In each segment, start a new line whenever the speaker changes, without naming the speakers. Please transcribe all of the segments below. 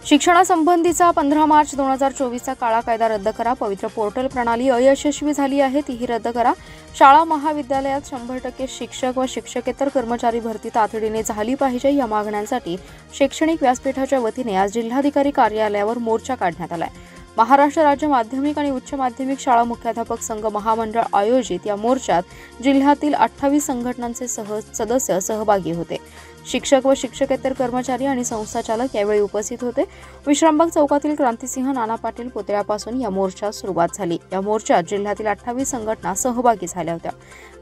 शिक्षणासंबंधीचा 15 मार्च 2024चा काळा कायदा रद्द करा. पवित्र पोर्टल प्रणाली अयशस्वी झाली आहे, तीही रद्द करा. शाळा महाविद्यालयात 100% शिक्षक व शिक्षकेतर कर्मचारी भरती तातडीने झाली पाहिजे. या मागण्यांसाठी शैक्षणिक व्यासपीठाच्या वतीने आज जिल्हाधिकारी कार्यालयावर मोर्चा काढण्यात आलाय. महाराष्ट्र राज्य माध्यमिक आणि उच्च माध्यमिक शाळा मुख्याध्यापक संघ महामंडळ आयोजित या मोर्चात जिल्ह्यातील 28 संघटनांचे सदस्य सहभागी होते. शिक्षक व शिक्षकेतर कर्मचारी आणि संस्थाचालक यावेळी उपस्थित होते. विश्रामबाग चौकातील क्रांतिसिंह नाना पाटील पुतळ्यापासून या मोर्चास सुरुवात झाली. या मोर्चात जिल्ह्यातील 28 संघटना सहभागी झाल्या होत्या.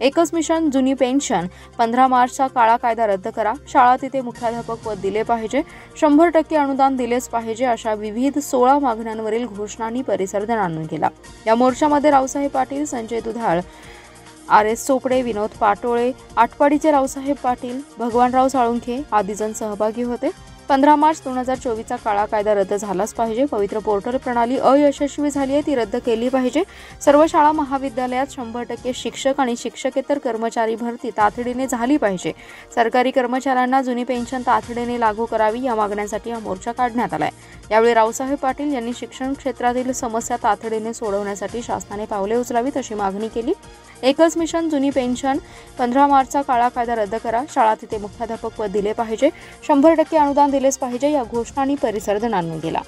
एकच मिशन जुनी पेन्शन, 15 मार्चचा काळा कायदा रद्द करा, शाळा तिथे मुख्याध्यापक पद दिले पाहिजे, 100% अनुदान दिलेच पाहिजे अशा विविध 16 मागण्यांवरील घोषणांनी परिसर दणाणून गेला. या मोर्चामध्ये रावसाहेब पाटील, संजय दुधाळ, RS चोपडे, विनोद पाटोळे, आटपाडीचे रावसाहेब पाटील, भगवानराव साळुंखे आदी जण सहभागी होते. 15 मार्च 2024चा काळा कायदा रद्द झालाच पाहिजे. पवित्र पोर्टल प्रणाली अयशस्वी झाली आहे, ती रद्द केली पाहिजे. सर्व शाळा महाविद्यालयात 100% शिक्षक आणि शिक्षकेतर कर्मचारी भरती तातडीने झाली पाहिजे. सरकारी कर्मचाऱ्यांना जुनी पेन्शन तातडीने लागू करावी, या मागण्यांसाठी हा मोर्चा काढण्यात आलाय. यावेळी रावसाहेब पाटील यांनी शिक्षण क्षेत्रातील समस्या तातडीने सोडवण्यासाठी शासनाने पावले उचलावीत अशी मागणी केली. एकच मिशन जुनी पेन्शन, 15 मार्चचा काळा कायदा रद्द करा, शाळा तिथे मुख्याध्यापक पद दिले पाहिजे, 100% अनुदान दिलेच पाहिजे या घोषणांनी परिसर दणाणून गेला.